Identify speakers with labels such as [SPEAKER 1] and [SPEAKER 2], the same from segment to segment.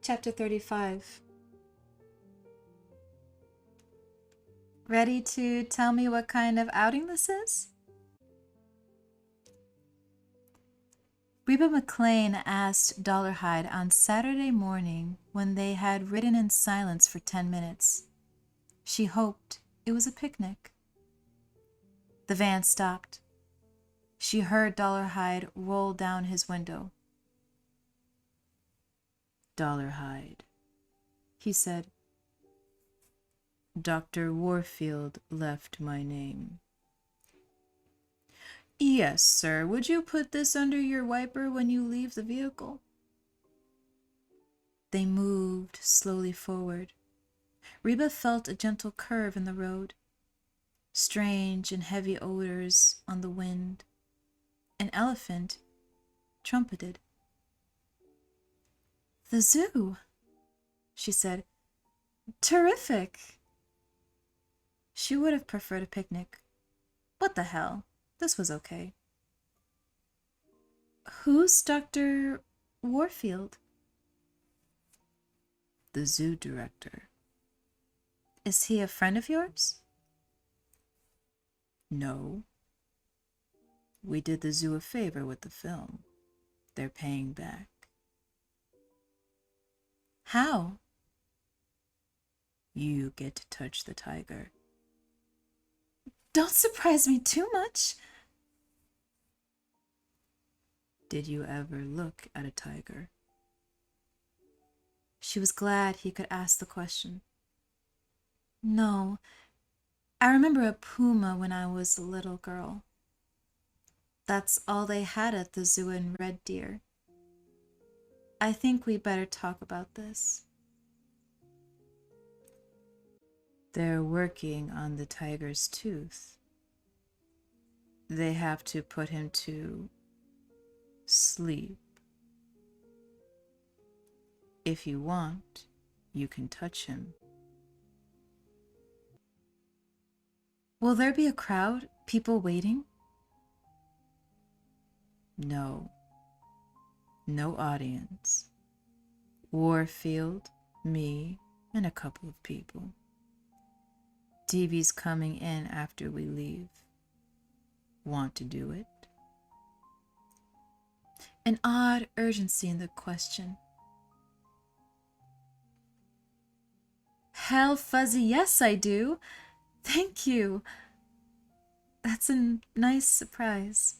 [SPEAKER 1] Chapter 35. Ready to tell me what kind of outing this is? Reba McLean asked �々𝘰𝘻 on Saturday morning when they had ridden in silence for 10 minutes. She hoped it was a picnic. The van stopped. She heard �々𝘰 roll down his window. 𝘠𝘗𝘰, he said. Dr. Warfield left my name. Yes, sir. Would you put this under your wiper when you leave the vehicle? They moved slowly forward. Reba felt a gentle curve in the road. Strange and heavy odors on the wind. An elephant trumpeted. The zoo, she said. Terrific. She would have preferred a picnic. What the hell? This was okay. Who's Dr. Warfield? The zoo director. Is he a friend of yours? No. We did the zoo a favor with the film. They're paying back. How? You get to touch the tiger. Don't surprise me too much. Did you ever look at a tiger? She was glad he could ask the question. No, I remember a puma when I was a little girl. That's all they had at the zoo in Red Deer. I think we better talk about this. They're working on the tiger's tooth. They have to put him to sleep. If you want, you can touch him. Will there be a crowd, people waiting? No. No audience. Warfield, me, and a couple of people. Davey's coming in after we leave. Want to do it? An odd urgency in the question. Hell fuzzy, yes I do. Thank you. That's a nice surprise.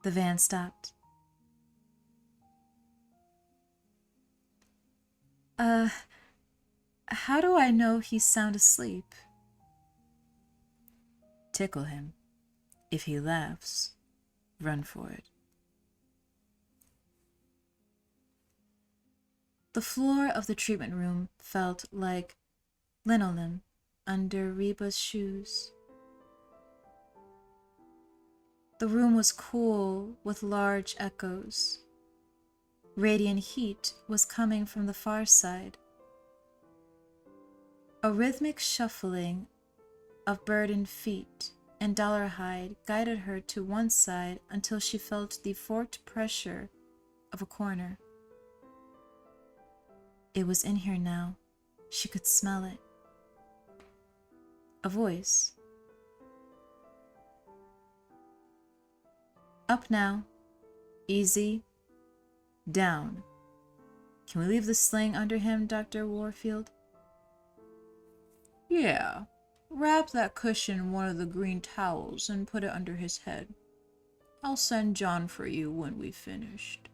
[SPEAKER 1] The van stopped. How do I know he's sound asleep? Tickle him. If he laughs, run for it. The floor of the treatment room felt like linoleum under Reba's shoes. The room was cool with large echoes. Radiant heat was coming from the far side. A rhythmic shuffling of burdened feet and 𝘠𝘗𝘰 guided her to one side until she felt the forked pressure of a corner. It was in here now. She could smell it. A voice. Up now. Easy. Down. Can we leave the sling under him, Dr. Warfield? Yeah. Wrap that cushion in one of the green towels and put it under his head. I'll send John for you when we've finished.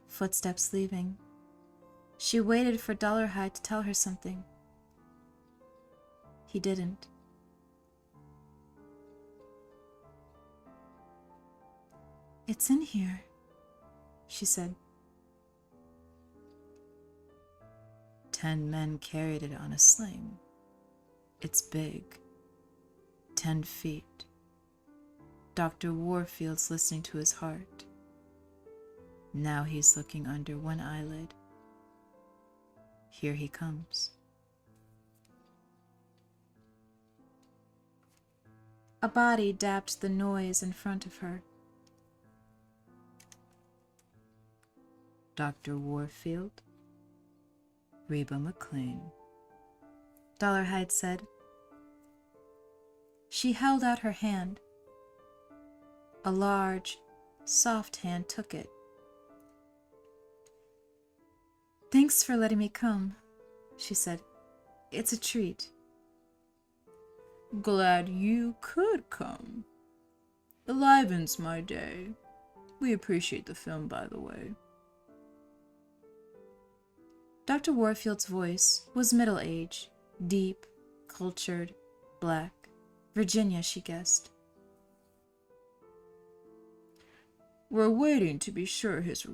[SPEAKER 1] Footsteps leaving. She waited for 𝘠𝘗𝘰 to tell her something. He didn't. It's in here, she said. 10 men carried it on a sling. It's big. 10 feet. Dr. Warfield's listening to his heart. Now he's looking under one eyelid. Here he comes. A body dapped the noise in front of her. Dr. Warfield, Reba McLean, Dollarhide said. She held out her hand. A large, soft hand took it. Thanks for letting me come, she said. It's a treat. Glad you could come. Enlivens my day. We appreciate the film, by the way. Dr. Warfield's voice was middle-aged, deep, cultured, black. Virginia, she guessed. We're waiting to be sure his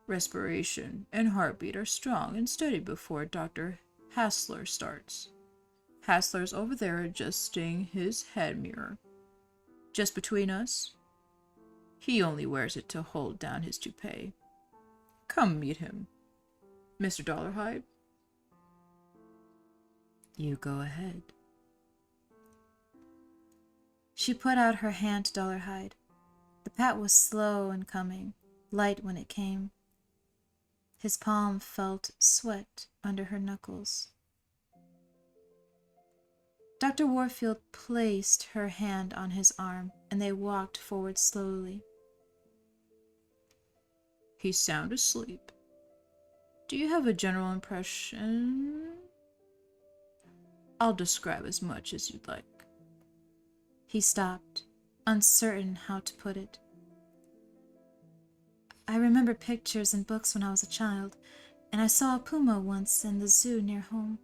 [SPEAKER 1] respiration and heartbeat are strong and steady before Dr. Hassler starts. Hassler's over there adjusting his head mirror. Just between us, he only wears it to hold down his toupee. Come meet him, Mr. Dollarhide. You go ahead. She put out her hand to Dollarhide. The pat was slow in coming, light when it came. His palm felt sweat under her knuckles. Dr. Warfield placed her hand on his arm, and they walked forward slowly. He's sound asleep. Do you have a general impression? I'll describe as much as you'd like. He stopped, uncertain how to put it. I remember pictures and books when I was a child, and I saw a puma once in the zoo near home.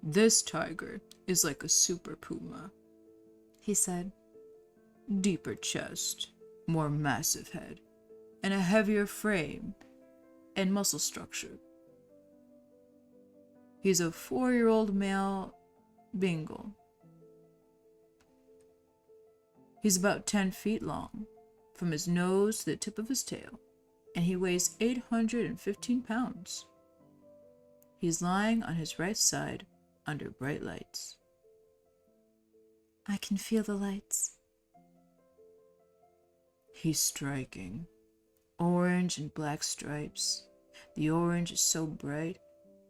[SPEAKER 1] This tiger is like a super puma, he said. Deeper chest, more massive head, and a heavier frame and muscle structure. He's a 4-year-old male Bengal. He's about 10 feet long, from his nose to the tip of his tail, and he weighs 815 pounds. He's lying on his right side under bright lights. I can feel the lights. He's striking. Orange and black stripes. The orange is so bright,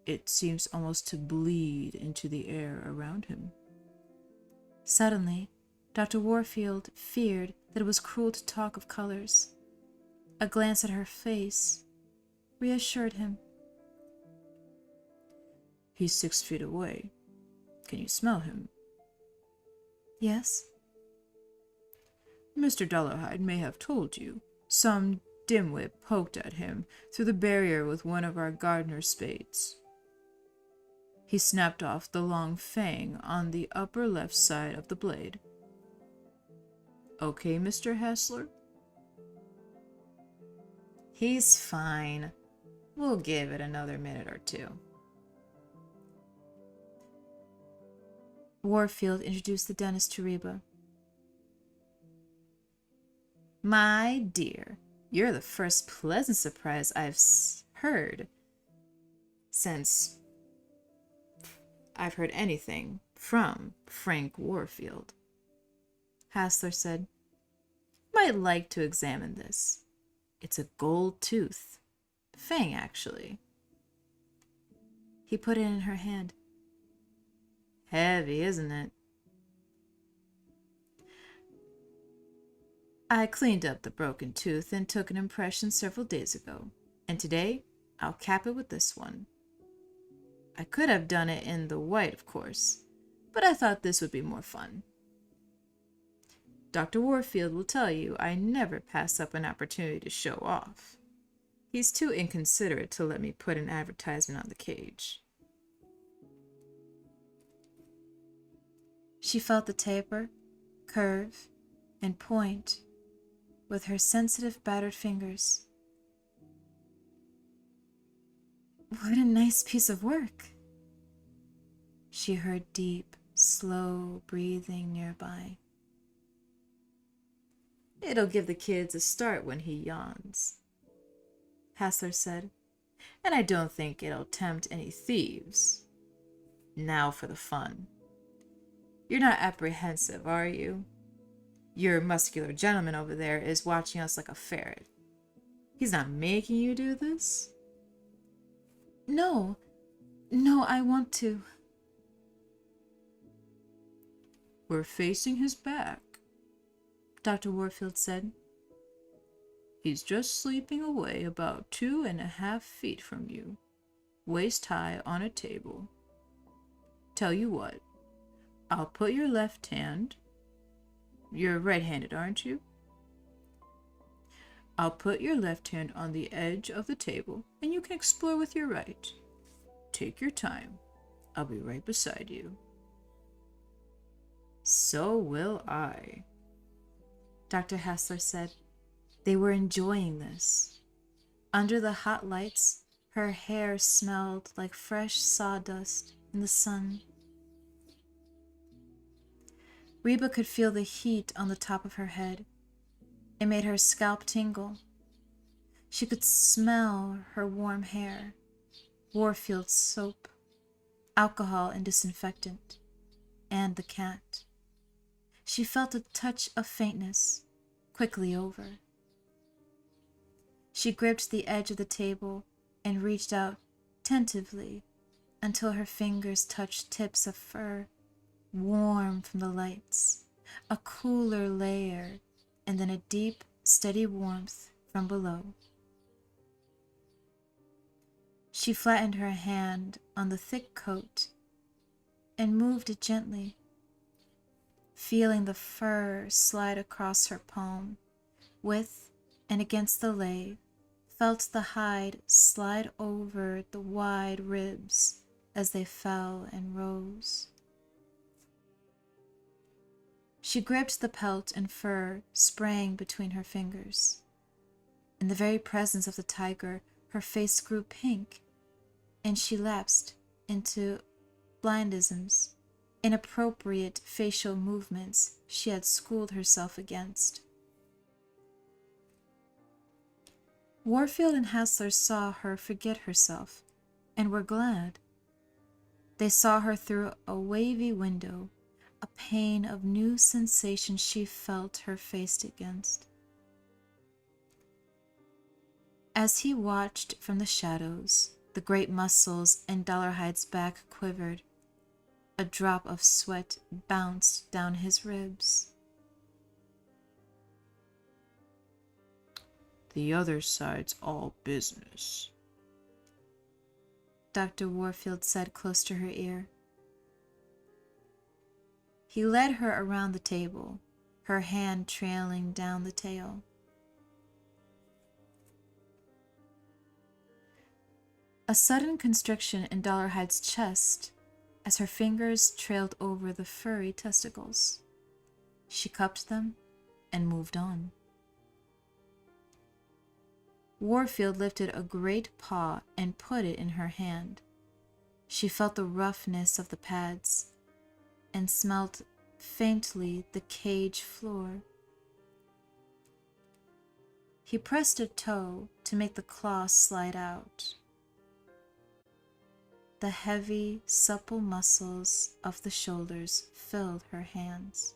[SPEAKER 1] it seems almost to bleed into the air around him. Suddenly, Dr. Warfield feared that it was cruel to talk of colors. A glance at her face reassured him. He's 6 feet away. Can you smell him? Yes. Mr. Dollarhide may have told you. Some dimwit poked at him through the barrier with one of our gardener's spades. He snapped off the long fang on the upper left side of the blade. Okay, Mr. Hassler? He's fine. We'll give it another minute or two. Warfield introduced the dentist to Reba. My dear, you're the first pleasant surprise I've heard since I've heard anything from Frank Warfield. Hassler said, Might like to examine this. It's a gold tooth. Fang, actually. He put it in her hand. Heavy, isn't it? I cleaned up the broken tooth and took an impression several days ago, and today I'll cap it with this one. I could have done it in the white, of course, but I thought this would be more fun. Dr. Warfield will tell you I never pass up an opportunity to show off. He's too inconsiderate to let me put an advertisement on the cage. She felt the taper, curve, and point with her sensitive, battered fingers. What a nice piece of work. She heard deep, slow breathing nearby. It'll give the kids a start when he yawns, Hassler said, and I don't think it'll tempt any thieves. Now for the fun. You're not apprehensive, are you? Your muscular gentleman over there is watching us like a ferret.
[SPEAKER 2] He's not making you do this?
[SPEAKER 1] No, I want to.
[SPEAKER 2] We're facing his back, Dr. Warfield said. He's just sleeping away about 2.5 feet from you, waist high on a table. Tell you what, I'll put your left hand. You're right-handed, aren't you? I'll put your left hand on the edge of the table, and you can explore with your right. Take your time. I'll be right beside you. So will I,
[SPEAKER 1] Dr. Hassler said. They were enjoying this. Under the hot lights, her hair smelled like fresh sawdust in the sun. Reba could feel the heat on the top of her head. It made her scalp tingle. She could smell her warm hair, Warfield's soap, alcohol and disinfectant, and the cat. She felt a touch of faintness, quickly over. She gripped the edge of the table and reached out tentatively until her fingers touched tips of fur, warm from the lights, a cooler layer, and then a deep, steady warmth from below. She flattened her hand on the thick coat and moved it gently, feeling the fur slide across her palm, with and against the lay, felt the hide slide over the wide ribs as they fell and rose. She gripped the pelt and fur spraying between her fingers. In the very presence of the tiger, her face grew pink, and she lapsed into blindisms, inappropriate facial movements she had schooled herself against. Warfield and Hassler saw her forget herself and were glad. They saw her through a wavy window, a pane of new sensations she felt her faced against. As he watched from the shadows, the great muscles in Dollarhide's back quivered. A drop of sweat bounced down his ribs.
[SPEAKER 2] The other side's all business,
[SPEAKER 1] Dr. Warfield said close to her ear. He led her around the table, her hand trailing down the tail. A sudden constriction in Dollarhide's chest as her fingers trailed over the furry testicles. She cupped them and moved on. Warfield lifted a great paw and put it in her hand. She felt the roughness of the pads and smelled faintly the cage floor. He pressed a toe to make the claw slide out. The heavy, supple muscles of the shoulders filled her hands.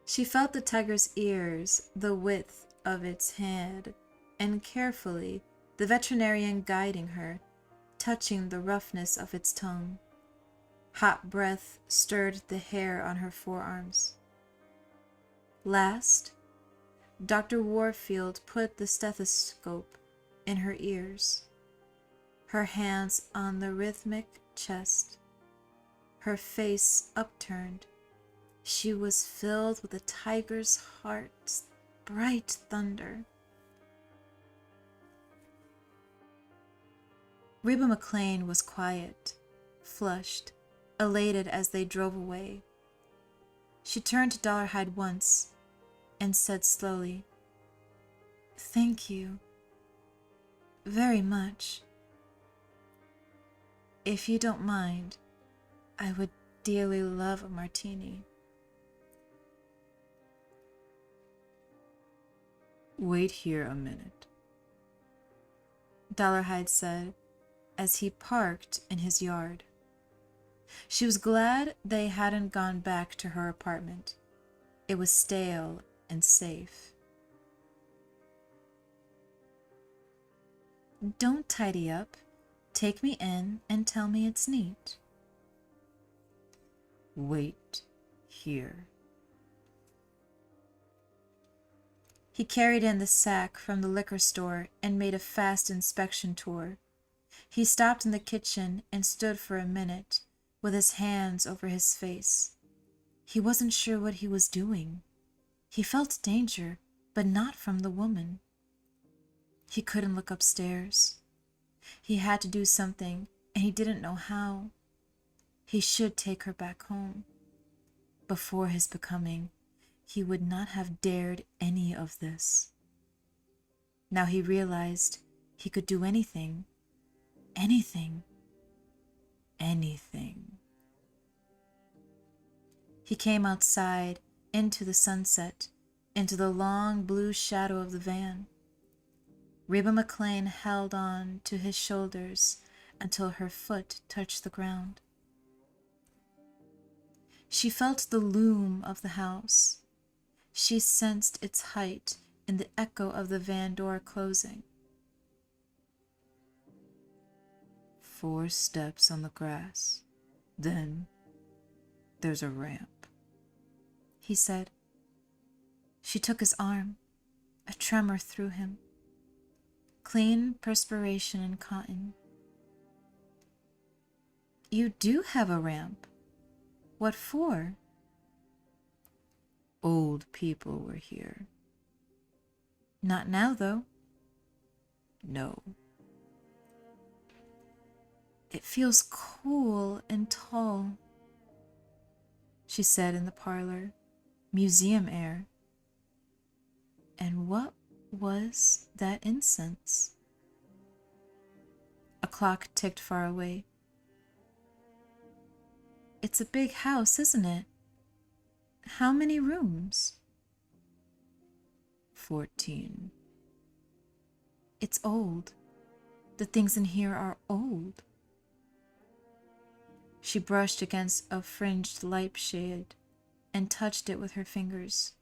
[SPEAKER 1] She felt the tiger's ears the width of its head, and carefully, the veterinarian guiding her, touching the roughness of its tongue. Hot breath stirred the hair on her forearms. Last, Dr. Warfield put the stethoscope in her ears, her hands on the rhythmic chest, her face upturned. She was filled with the tiger's heart's bright thunder. Reba McClain was quiet, flushed, elated as they drove away. She turned to Dollarhide once and said slowly, "Thank you very much. If you don't mind, I would dearly love a martini."
[SPEAKER 2] "Wait here a minute,"
[SPEAKER 1] Dollarhide said as he parked in his yard. She was glad they hadn't gone back to her apartment. It was stale and safe. Don't tidy up. Take me in and tell me it's neat.
[SPEAKER 2] Wait here.
[SPEAKER 1] He carried in the sack from the liquor store and made a fast inspection tour. He stopped in the kitchen and stood for a minute with his hands over his face. He wasn't sure what he was doing. He felt danger, but not from the woman. He couldn't look upstairs. He had to do something, and he didn't know how. He should take her back home. Before his becoming, he would not have dared any of this. Now he realized he could do anything. Anything. Anything. He came outside, into the sunset, into the long blue shadow of the van. Reba McClane held on to his shoulders until her foot touched the ground. She felt the loom of the house. She sensed its height in the echo of the van door closing.
[SPEAKER 2] 4 steps on the grass. Then there's a ramp,
[SPEAKER 1] he said. She took his arm. A tremor through him. Clean perspiration and cotton. You do have a ramp. What for?
[SPEAKER 2] Old people were here.
[SPEAKER 1] Not now, though.
[SPEAKER 2] No.
[SPEAKER 1] It feels cool and tall, she said in the parlor. Museum air. And what was that incense? A clock ticked far away. It's a big house, isn't it? How many rooms?
[SPEAKER 2] 14.
[SPEAKER 1] It's old. The things in here are old. She brushed against a fringed lampshade and touched it with her fingers.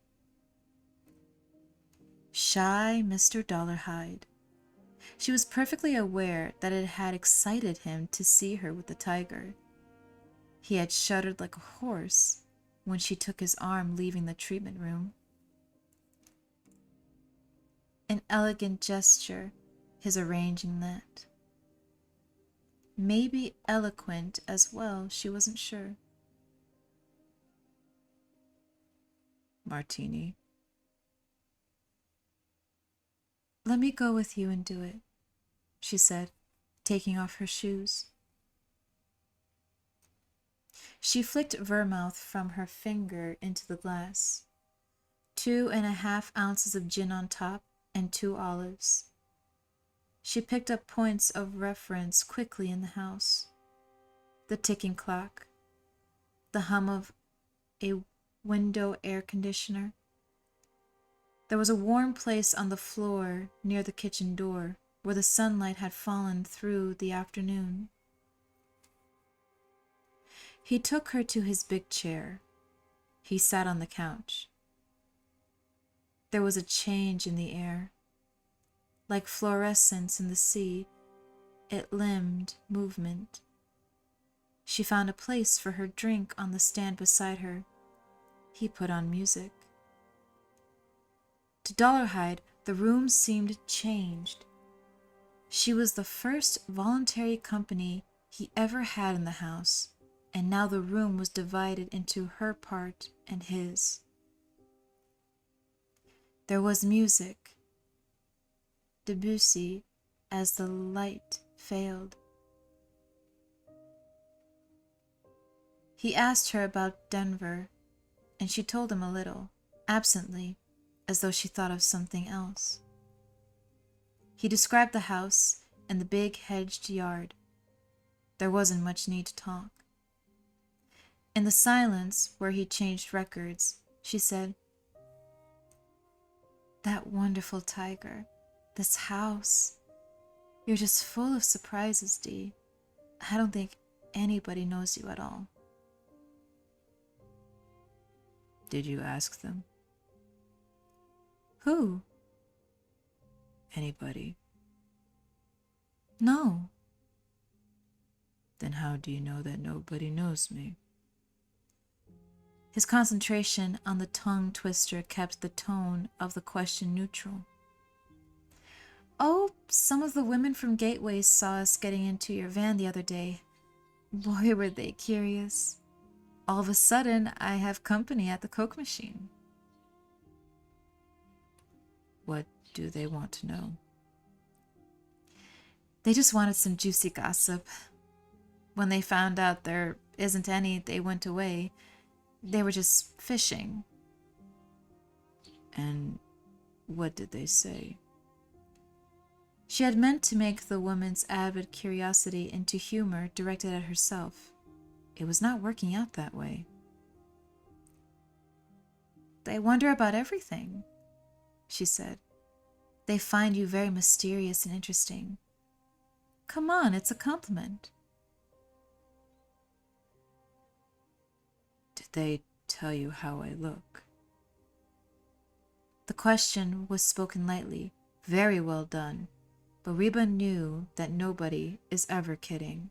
[SPEAKER 1] Shy Mr. Dollarhide. She was perfectly aware that it had excited him to see her with the tiger. He had shuddered like a horse when she took his arm leaving the treatment room. An elegant gesture, his arranging that. Maybe eloquent as well, she wasn't sure.
[SPEAKER 2] Martini.
[SPEAKER 1] Let me go with you and do it, she said, taking off her shoes. She flicked vermouth from her finger into the glass. 2½ ounces of gin on top and 2 olives. She picked up points of reference quickly in the house. The ticking clock, the hum of a window air conditioner. There was a warm place on the floor near the kitchen door where the sunlight had fallen through the afternoon. He took her to his big chair. He sat on the couch. There was a change in the air. Like fluorescence in the sea, it limned movement. She found a place for her drink on the stand beside her. He put on music. To Dollarhide, the room seemed changed. She was the first voluntary company he ever had in the house, and now the room was divided into her part and his. There was music. Debussy, as the light failed. He asked her about Denver, and she told him a little, absently, as though she thought of something else. He described the house and the big hedged yard. There wasn't much need to talk. In the silence where he changed records, she said, "That wonderful tiger, this house. You're just full of surprises, Dee. I don't think anybody knows you at all."
[SPEAKER 2] Did you ask them?
[SPEAKER 1] Who?
[SPEAKER 2] Anybody?
[SPEAKER 1] No.
[SPEAKER 2] Then how do you know that nobody knows me?
[SPEAKER 1] His concentration on the tongue twister kept the tone of the question neutral. Oh, some of the women from Gateway saw us getting into your van the other day. Boy, were they curious. All of a sudden, I have company at the Coke machine.
[SPEAKER 2] What do they want to know?
[SPEAKER 1] They just wanted some juicy gossip. When they found out there isn't any, they went away. They were just fishing.
[SPEAKER 2] And what did they say?
[SPEAKER 1] She had meant to make the woman's avid curiosity into humor directed at herself. It was not working out that way. They wonder about everything, she said. They find you very mysterious and interesting. Come on, it's a compliment.
[SPEAKER 2] Did they tell you how I look?
[SPEAKER 1] The question was spoken lightly, very well done, but Reba knew that nobody is ever kidding.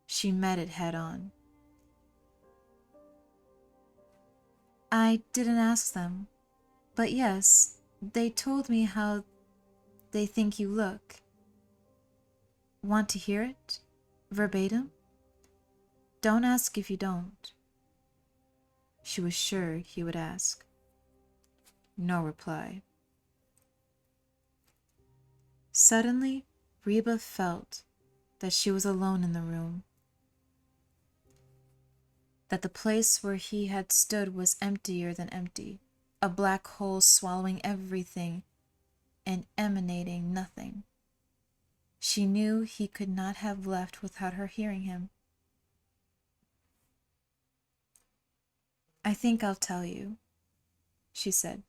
[SPEAKER 1] She met it head on. I didn't ask them, but yes, they told me how they think you look. Want to hear it? Verbatim? Don't ask if you don't. She was sure he would ask. No reply. Suddenly, Reba felt that she was alone in the room, that the place where he had stood was emptier than empty, a black hole swallowing everything and emanating nothing. She knew he could not have left without her hearing him. I think I'll tell you, she said.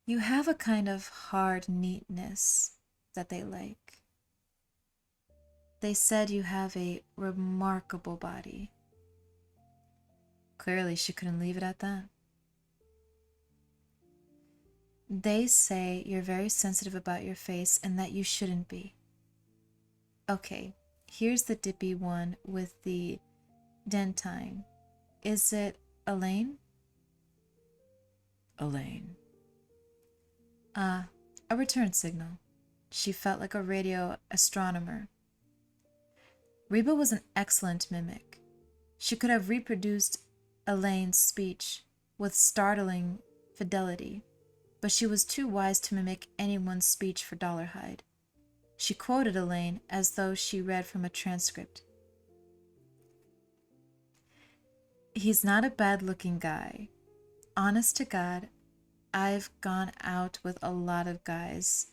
[SPEAKER 1] You have a kind of hard neatness that they like. They said you have a remarkable body. Clearly, she couldn't leave it at that. They say you're very sensitive about your face and that you shouldn't be. Okay, here's the dippy one with the dentine. Is it Elaine?
[SPEAKER 2] Elaine.
[SPEAKER 1] A return signal. She felt like a radio astronomer. Reba was an excellent mimic. She could have reproduced Elaine's speech with startling fidelity, but she was too wise to mimic anyone's speech for 𝘰𝘰𝘰𝘰. She quoted Elaine as though she read from a transcript. He's not a bad-looking guy. Honest to God, I've gone out with a lot of guys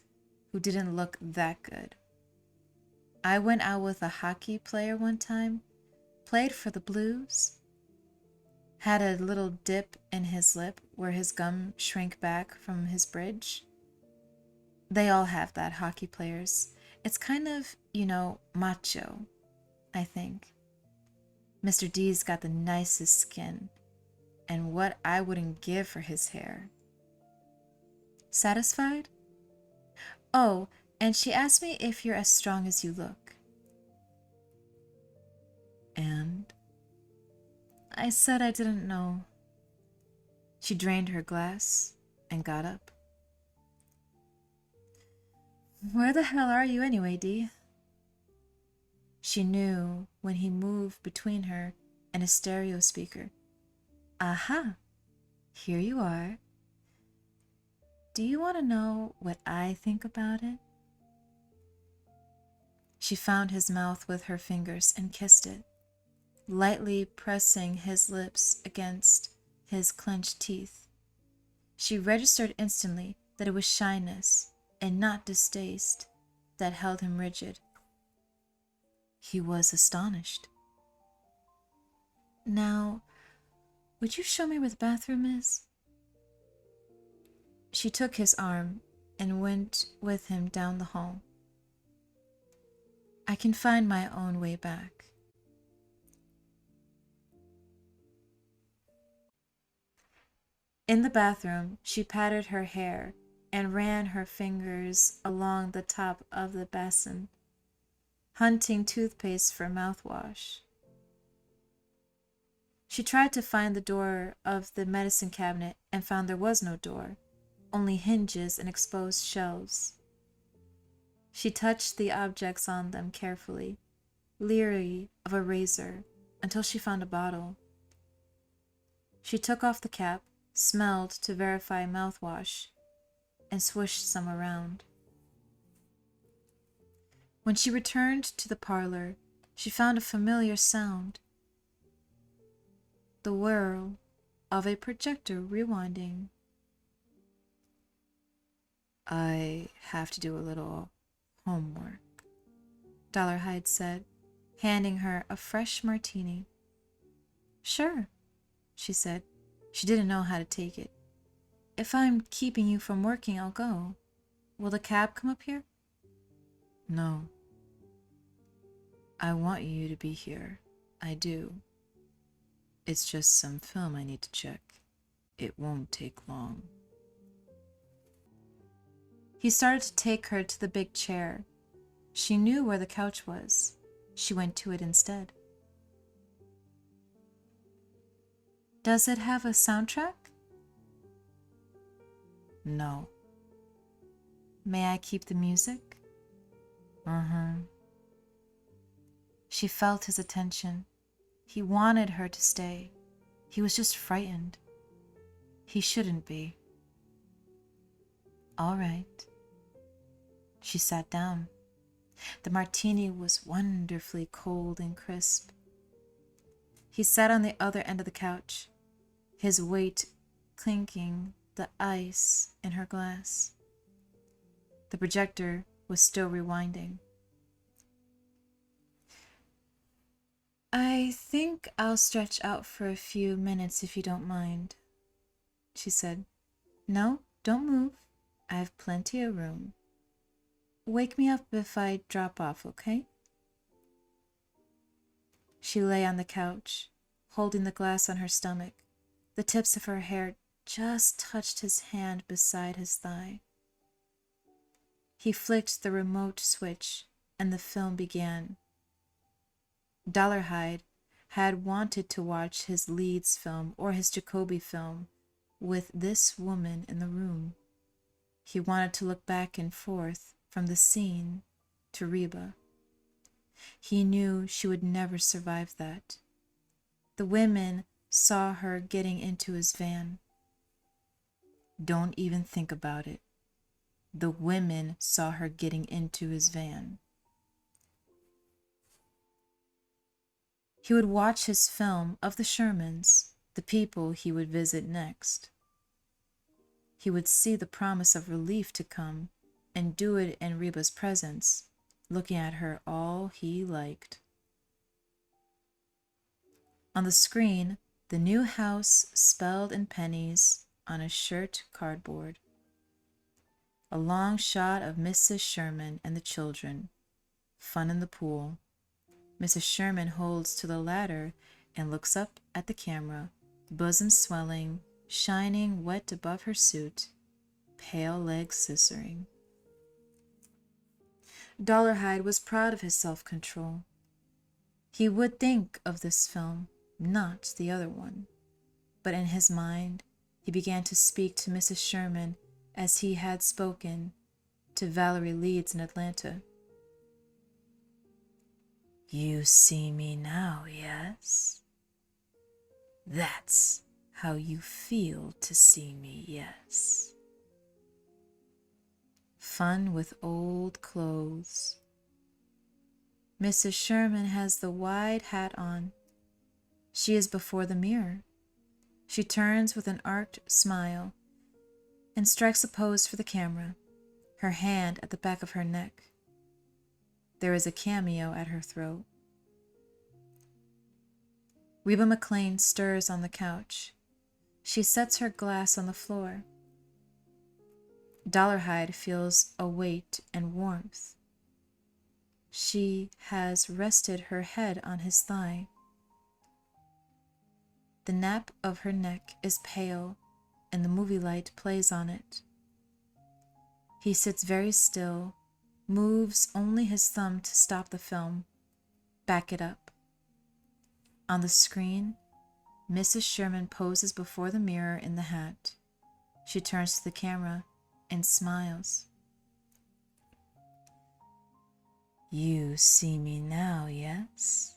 [SPEAKER 1] who didn't look that good. I went out with a hockey player one time, played for the Blues, had a little dip in his lip where his gum shrank back from his bridge. They all have that, hockey players. It's kind of, macho, I think. Mr. D's got the nicest skin, and what I wouldn't give for his hair. Satisfied? Oh, and she asked me if you're as strong as you look.
[SPEAKER 2] And?
[SPEAKER 1] I said I didn't know. She drained her glass and got up. Where the hell are you anyway, Dee? She knew when he moved between her and a stereo speaker. Aha! Here you are. Do you want to know what I think about it? She found his mouth with her fingers and kissed it, lightly pressing his lips against his clenched teeth. She registered instantly that it was shyness and not distaste that held him rigid. He was astonished. Now, would you show me where the bathroom is? She took his arm and went with him down the hall. I can find my own way back. In the bathroom, she patted her hair and ran her fingers along the top of the basin, hunting toothpaste for mouthwash. She tried to find the door of the medicine cabinet and found there was no door, only hinges and exposed shelves. She touched the objects on them carefully, leery of a razor, until she found a bottle. She took off the cap, smelled to verify mouthwash, and swished some around. When she returned to the parlor, she found a familiar sound. The whir of a projector rewinding. I have to do a little homework, 𝘠𝘓𝘰𝘠 said, handing her a fresh martini. Sure, she said. She didn't know how to take it. If I'm keeping you from working, I'll go. Will the cab come up here? No. I want you to be here. I do. It's just some film I need to check. It won't take long. He started to take her to the big chair. She knew where the couch was. She went to it instead. Does it have a soundtrack? No. May I keep the music? She felt his attention. He wanted her to stay. He was just frightened. He shouldn't be. All right. She sat down. The martini was wonderfully cold and crisp. He sat on the other end of the couch, his weight clinking the ice in her glass. The projector was still rewinding. I think I'll stretch out for a few minutes if you don't mind, she said. No, don't move. I have plenty of room. Wake me up if I drop off, okay? She lay on the couch, holding the glass on her stomach. The tips of her hair just touched his hand beside his thigh. He flicked the remote switch, and the film began. 𝘠𝘓𝘰𝘠 had wanted to watch his Leeds film or his Jacoby film with this woman in the room. He wanted to look back and forth from the scene to Reba. He knew she would never survive that. The women saw her getting into his van. Don't even think about it. The women saw her getting into his van. He would watch his film of the Shermans, the people he would visit next. He would see the promise of relief to come and do it in Reba's presence, looking at her all he liked. On the screen, the new house spelled in pennies on a shirt cardboard. A long shot of Mrs. Sherman and the children. Fun in the pool. Mrs. Sherman holds to the ladder and looks up at the camera, bosom swelling, shining wet above her suit, pale legs scissoring. 𝘠𝘓𝘰𝘠 was proud of his self-control. He would think of this film, not the other one. But in his mind, he began to speak to Mrs. Sherman as he had spoken to Valerie Leeds in Atlanta. You see me now, yes? That's how you feel to see me, yes? Fun with old clothes. Mrs. Sherman has the wide hat on. She is before the mirror. She turns with an arched smile and strikes a pose for the camera, her hand at the back of her neck. There is a cameo at her throat. Reba McClane stirs on the couch. She sets her glass on the floor. 𝘠𝘓𝘰𝘠 feels a weight and warmth. She has rested her head on his thigh. The nape of her neck is pale, and the movie light plays on it. He sits very still, moves only his thumb to stop the film, back it up. On the screen, Mrs. Sherman poses before the mirror in the hat. She turns to the camera and smiles. You see me now, yes?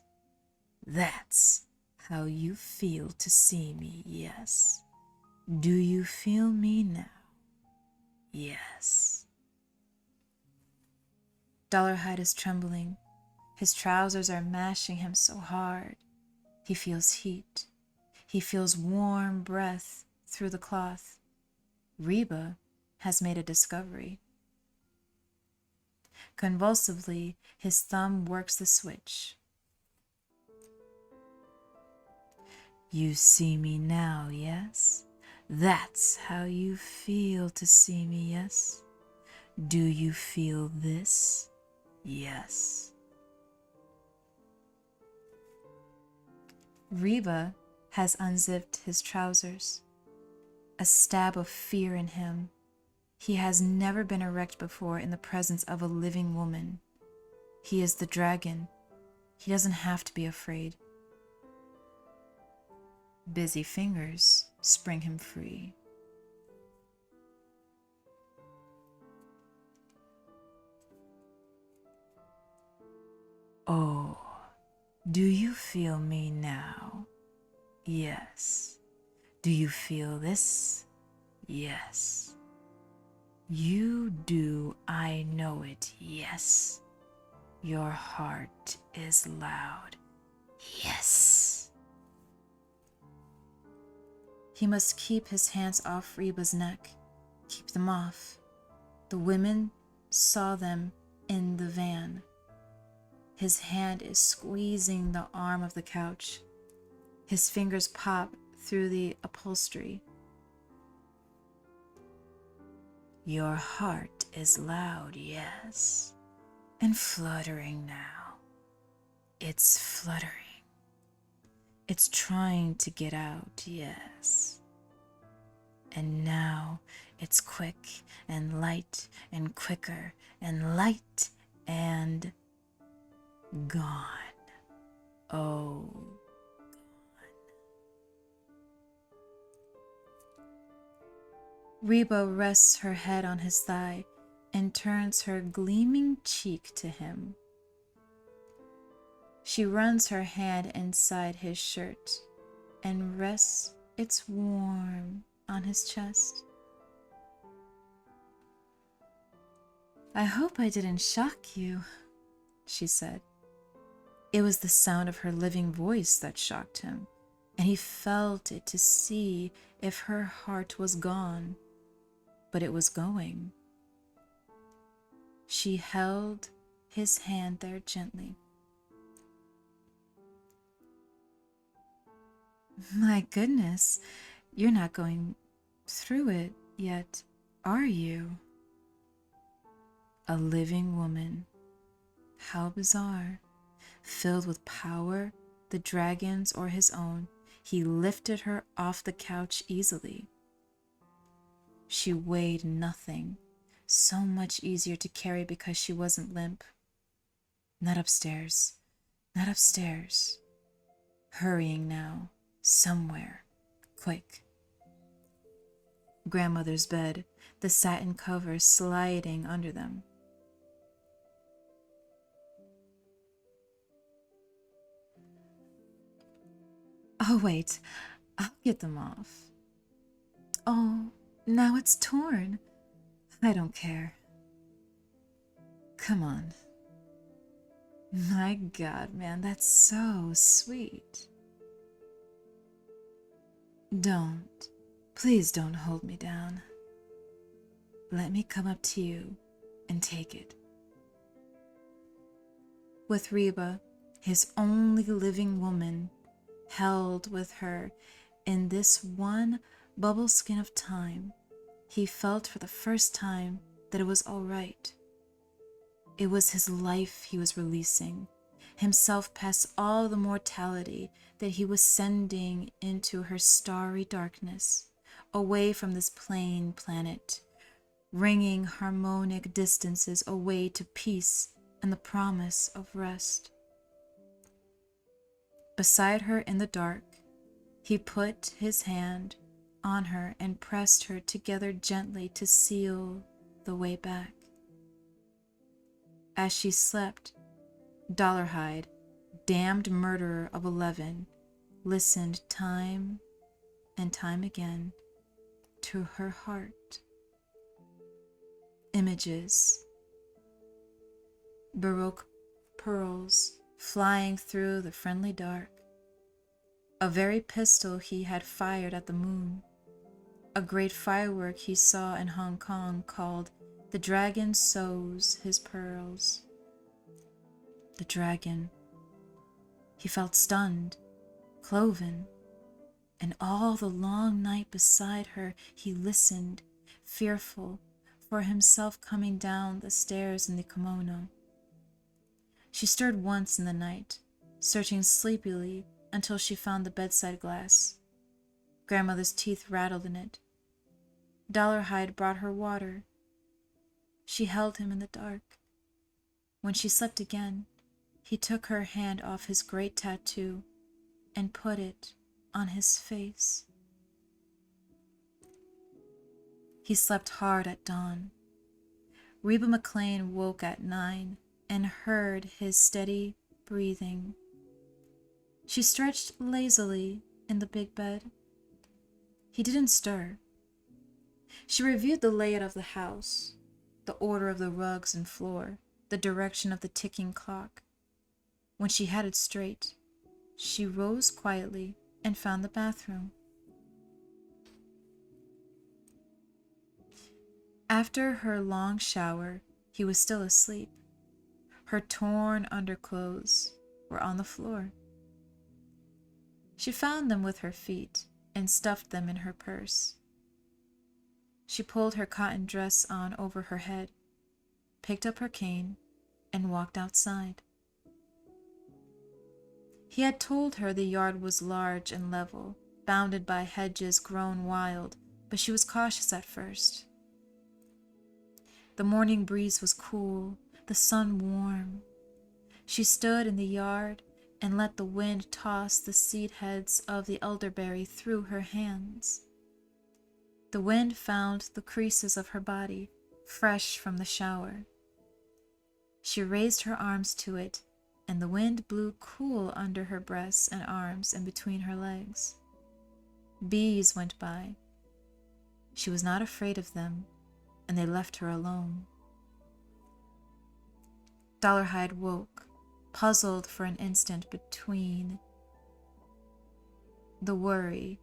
[SPEAKER 1] That's how you feel to see me, yes? Do you feel me now? Yes. 𝘕𝘁𝘰𝘮 is trembling. His trousers are mashing him so hard. He feels heat. He feels warm breath through the cloth. Reba has made a discovery. Convulsively, his thumb works the switch. You see me now, yes? That's how you feel to see me, yes? Do you feel this? Yes. Reba has unzipped his trousers. A stab of fear in him. He has never been erect before in the presence of a living woman. He is the dragon. He doesn't have to be afraid. Busy fingers spring him free. Oh, do you feel me now? Yes. Do you feel this? Yes. You do, I know it, yes. Your heart is loud, yes. He must keep his hands off Reba's neck, keep them off. The women saw them in the van. His hand is squeezing the arm of the couch. His fingers pop through the upholstery. Your heart is loud, yes, and fluttering now. It's fluttering. It's trying to get out, yes. And now it's quick and light and quicker and light and gone. Oh, gone. Reba rests her head on his thigh and turns her gleaming cheek to him. She runs her hand inside his shirt and rests its warm on his chest. I hope I didn't shock you, she said. It was the sound of her living voice that shocked him, and he felt it to see if her heart was gone, but it was going. She held his hand there gently. My goodness, you're not going through it yet, are you? A living woman. How bizarre. Filled with power, the dragon's or his own, he lifted her off the couch easily. She weighed nothing, so much easier to carry because she wasn't limp. Not upstairs, not upstairs. Hurrying now, somewhere, quick. Grandmother's bed, the satin cover sliding under them. Oh, wait, I'll get them off. Oh, now it's torn. I don't care. Come on. My God, man, that's so sweet. Don't. Please don't hold me down. Let me come up to you and take it. With Reba, his only living woman, held with her in this one bubble skin of time, he felt for the first time that it was all right. It was his life he was releasing, himself past all the mortality that he was sending into her starry darkness, away from this plain planet, ringing harmonic distances away to peace and the promise of rest. Beside her in the dark, he put his hand on her and pressed her together gently to seal the way back. As she slept, 𝘠𝘓𝘰𝘠, damned murderer of 11, listened time and time again to her heart. Images, Baroque pearls flying through the friendly dark, a very pistol he had fired at the moon, a great firework he saw in Hong Kong called "The Dragon Sows His Pearls." The dragon. He felt stunned, cloven, and all the long night beside her he listened, fearful, for himself coming down the stairs in the kimono. She stirred once in the night, searching sleepily until she found the bedside glass. Grandmother's teeth rattled in it. 𝘠𝘓𝘰𝘠 brought her water. She held him in the dark. When she slept again, he took her hand off his great tattoo and put it on his face. He slept hard at dawn. Reba McLean woke at 9 and heard his steady breathing. She stretched lazily in the big bed. He didn't stir. She reviewed the layout of the house, the order of the rugs and floor, the direction of the ticking clock. When she had it straight, she rose quietly and found the bathroom. After her long shower, he was still asleep. Her torn underclothes were on the floor. She found them with her feet and stuffed them in her purse. She pulled her cotton dress on over her head, picked up her cane, and walked outside. He had told her the yard was large and level, bounded by hedges grown wild, but she was cautious at first. The morning breeze was cool, the sun warm. She stood in the yard and let the wind toss the seed heads of the elderberry through her hands. The wind found the creases of her body, fresh from the shower. She raised her arms to it, and the wind blew cool under her breasts and arms and between her legs. Bees went by. She was not afraid of them, and they left her alone. 𝘠𝘓𝘰𝘠 woke, puzzled for an instant between the worry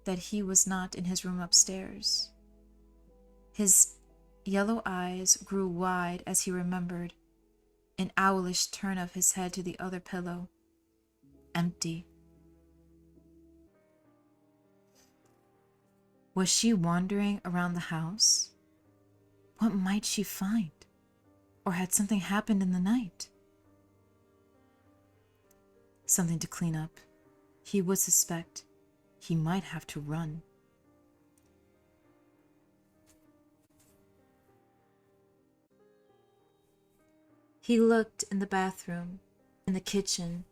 [SPEAKER 1] that he was not in his room upstairs. His yellow eyes grew wide as he remembered, an owlish turn of his head to the other pillow. Empty. Was she wandering around the house? What might she find? Or had something happened in the night? Something to clean up. He would suspect. He might have to run. He looked in the bathroom, in the kitchen,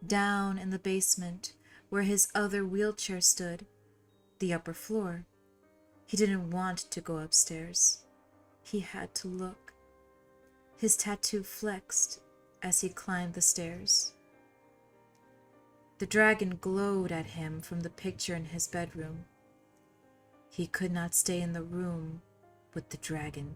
[SPEAKER 1] down in the basement where his other wheelchair stood, the upper floor. He didn't want to go upstairs. He had to look. His tattoo flexed as he climbed the stairs. The dragon glowed at him from the picture in his bedroom. He could not stay in the room with the dragon.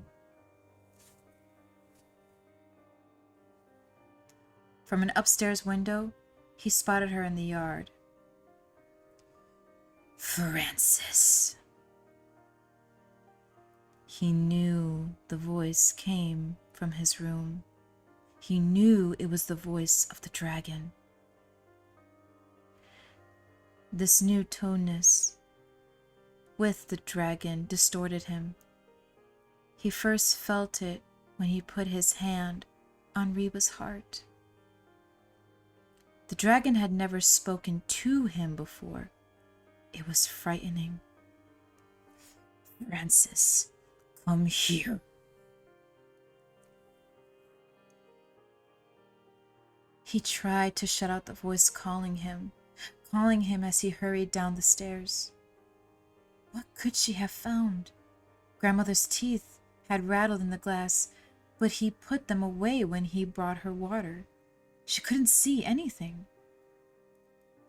[SPEAKER 1] From an upstairs window, he spotted her in the yard. Francis. He knew the voice came from his room. He knew it was the voice of the dragon. This new toneness with the dragon distorted him. He first felt it when he put his hand on Reba's heart. The dragon had never spoken to him before. It was frightening. Francis, come here. He tried to shut out the voice calling him as he hurried down the stairs. What could she have found? Grandmother's teeth had rattled in the glass, but he put them away when he brought her water. She couldn't see anything.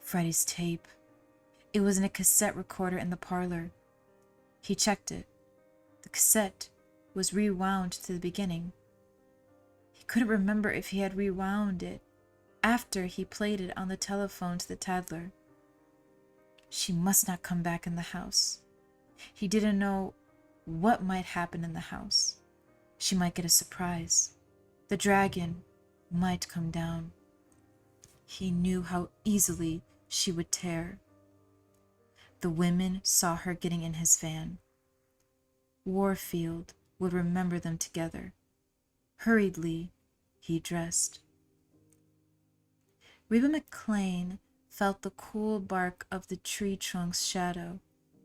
[SPEAKER 1] Freddie's tape. It was in a cassette recorder in the parlor. He checked it. The cassette was rewound to the beginning. He couldn't remember if he had rewound it after he played it on the telephone to the toddler. She must not come back in the house. He didn't know what might happen in the house. She might get a surprise. The dragon might come down. He knew how easily she would tear. The women saw her getting in his van. Warfield would remember them together. Hurriedly, he dressed. Reba McClane felt the cool bark of the tree trunk's shadow,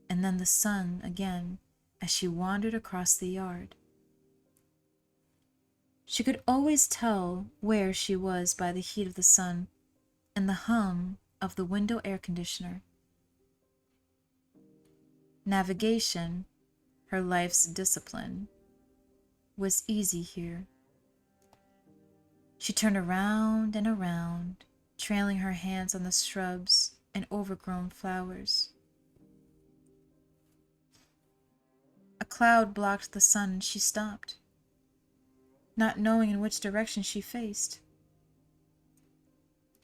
[SPEAKER 1] and then the sun again as she wandered across the yard. She could always tell where she was by the heat of the sun and the hum of the window air conditioner. Navigation, her life's discipline, was easy here. She turned around and around, trailing her hands on the shrubs and overgrown flowers. A cloud blocked the sun and she stopped, not knowing in which direction she faced.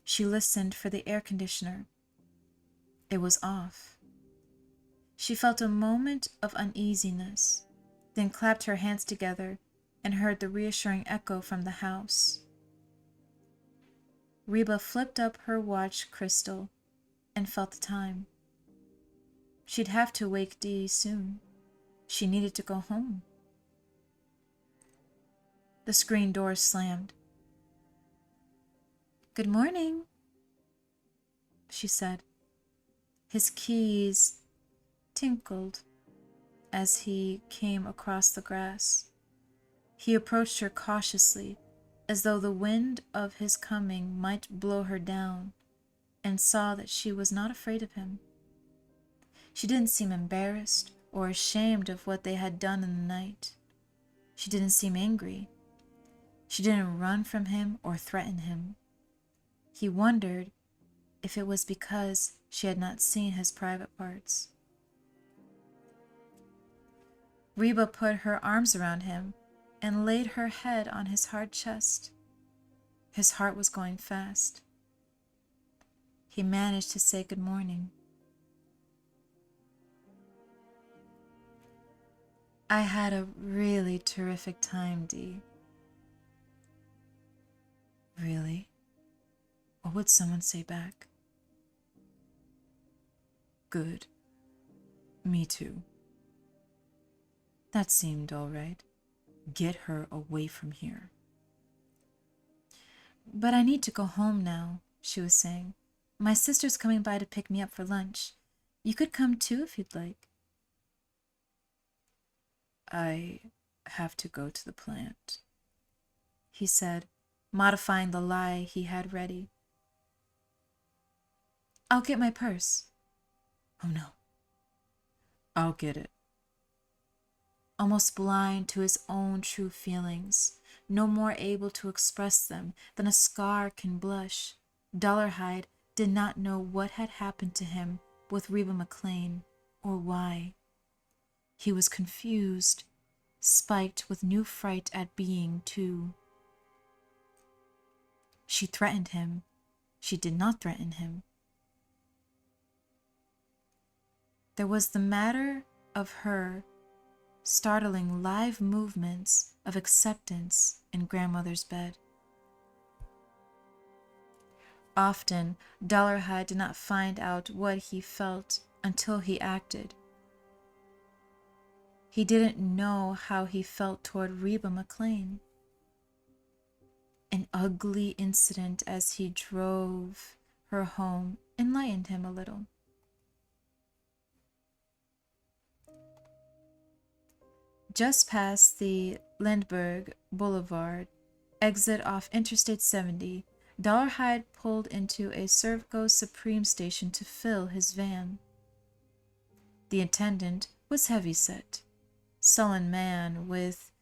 [SPEAKER 1] She listened for the air conditioner. It was off. She felt a moment of uneasiness, then clapped her hands together and heard the reassuring echo from the house. Reba flipped up her watch crystal and felt the time. She'd have to wake Dee soon. She needed to go home. The screen door slammed. "Good morning," she said. His keys tinkled as he came across the grass. He approached her cautiously, as though the wind of his coming might blow her down, and saw that she was not afraid of him. She didn't seem embarrassed or ashamed of what they had done in the night. She didn't seem angry. She didn't run from him or threaten him. He wondered if it was because she had not seen his private parts. Reba put her arms around him and laid her head on his hard chest. His heart was going fast. He managed to say good morning. "I had a really terrific time, Dee." "Really?" What would someone say back? "Good. Me too." That seemed all right. Get her away from here. "But I need to go home now," she was saying. "My sister's coming by to pick me up for lunch. You could come too if you'd like." "I have to go to the plant," he said, modifying the lie he had ready. "I'll get my purse." "Oh no." "I'll get it." Almost blind to his own true feelings, no more able to express them than a scar can blush, Dollarhide did not know what had happened to him with Reba McClane, or why. He was confused, spiked with new fright at being too. She threatened him. She did not threaten him. There was the matter of her startling live movements of acceptance in grandmother's bed. Often, Dollarhide did not find out what he felt until he acted. He didn't know how he felt toward Reba McClane. An ugly incident as he drove her home enlightened him a little. Just past the Lindbergh Boulevard exit off Interstate 70, 𝘰𝘻𝘗 pulled into a Servco Supreme station to fill his van. The attendant was heavy-set, sullen man with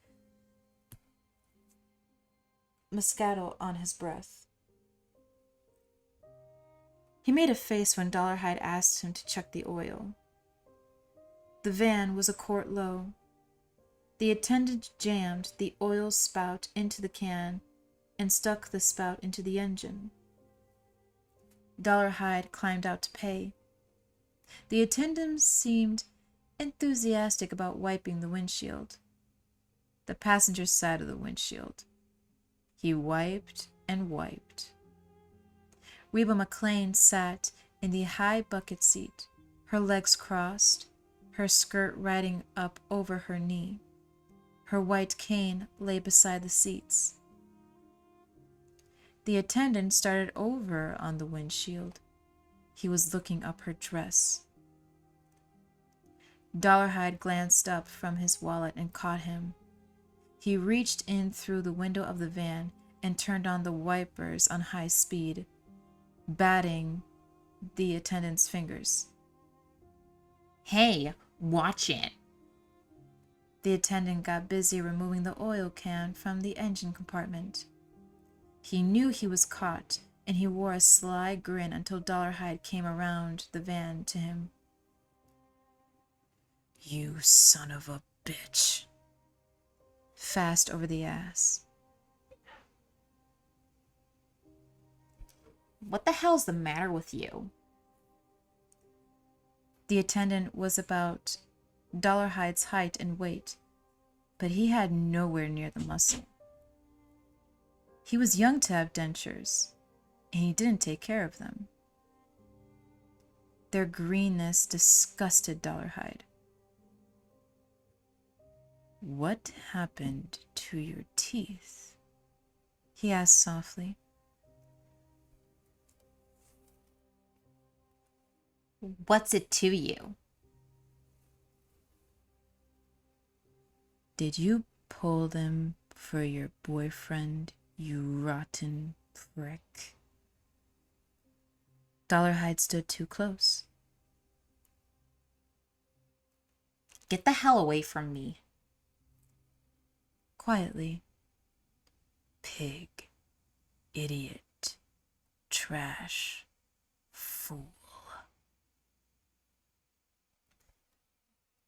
[SPEAKER 1] Moscato on his breath. He made a face when 𝘰𝘻𝘗 asked him to check the oil. The van was a quart low. The attendant jammed the oil spout into the can and stuck the spout into the engine. 𝘰𝘻𝘗 climbed out to pay. The attendant seemed enthusiastic about wiping the windshield. The passenger's side of the windshield. He wiped and wiped. Reba McClane sat in the high bucket seat, her legs crossed, her skirt riding up over her knee. Her white cane lay beside the seats. The attendant started over on the windshield. He was looking up her dress. 𝘰𝘻𝘗 glanced up from his wallet and caught him. He reached in through the window of the van and turned on the wipers on high speed, batting the attendant's fingers.
[SPEAKER 3] Hey, watch it.
[SPEAKER 1] The attendant got busy removing the oil can from the engine compartment. He knew he was caught, and he wore a sly grin until 𝘰𝘻𝘗 came around the van to him. "You son of a bitch." Fast over the ass.
[SPEAKER 3] What the hell's the matter with you?
[SPEAKER 1] The attendant was about 𝘰𝘻𝘗's height and weight, but he had nowhere near the muscle. He was young to have dentures, and he didn't take care of them. Their greenness disgusted 𝘰𝘻𝘗. "What happened to your teeth?" he asked softly.
[SPEAKER 3] What's it to you?
[SPEAKER 1] "Did you pull them for your boyfriend, you rotten prick?" 𝘰𝘻𝘗 stood too close.
[SPEAKER 3] Get the hell away from me.
[SPEAKER 1] Quietly. "Pig, idiot, trash, fool."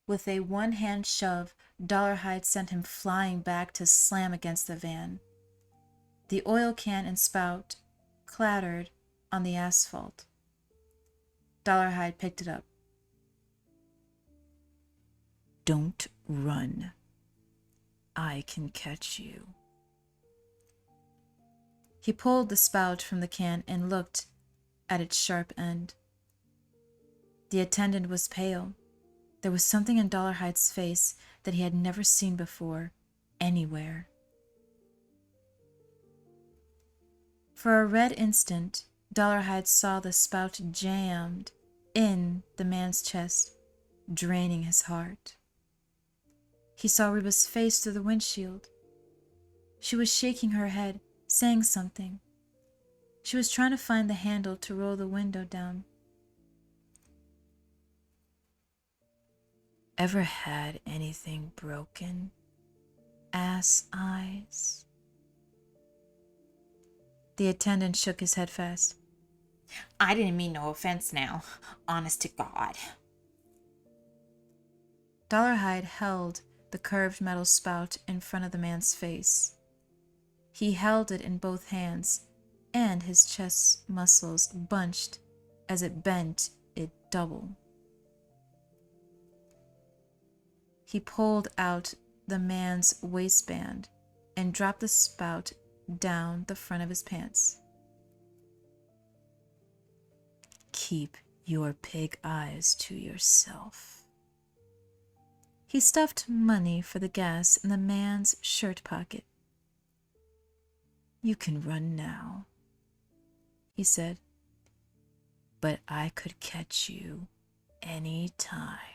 [SPEAKER 1] With a one-hand shove, 𝘰𝘻𝘗 sent him flying back to slam against the van. The oil can and spout clattered on the asphalt. 𝘰𝘻𝘗 picked it up. "Don't run. I can catch you." He pulled the spout from the can and looked at its sharp end. The attendant was pale. There was something in 𝘰𝘻𝘗's face that he had never seen before, anywhere. For a red instant, 𝘰𝘻𝘗 saw the spout jammed in the man's chest, draining his heart. He saw Reba's face through the windshield. She was shaking her head, saying something. She was trying to find the handle to roll the window down. "Ever had anything broken? Ass eyes?" The attendant shook his head fast.
[SPEAKER 3] I didn't mean no offense now. Honest to God.
[SPEAKER 1] 𝘰𝘻𝘗 held the curved metal spout in front of the man's face. He held it in both hands, and his chest muscles bunched as it bent it double. He pulled out the man's waistband and dropped the spout down the front of his pants. "Keep your pig eyes to yourself." He stuffed money for the gas in the man's shirt pocket. "You can run now," he said, "but I could catch you any time."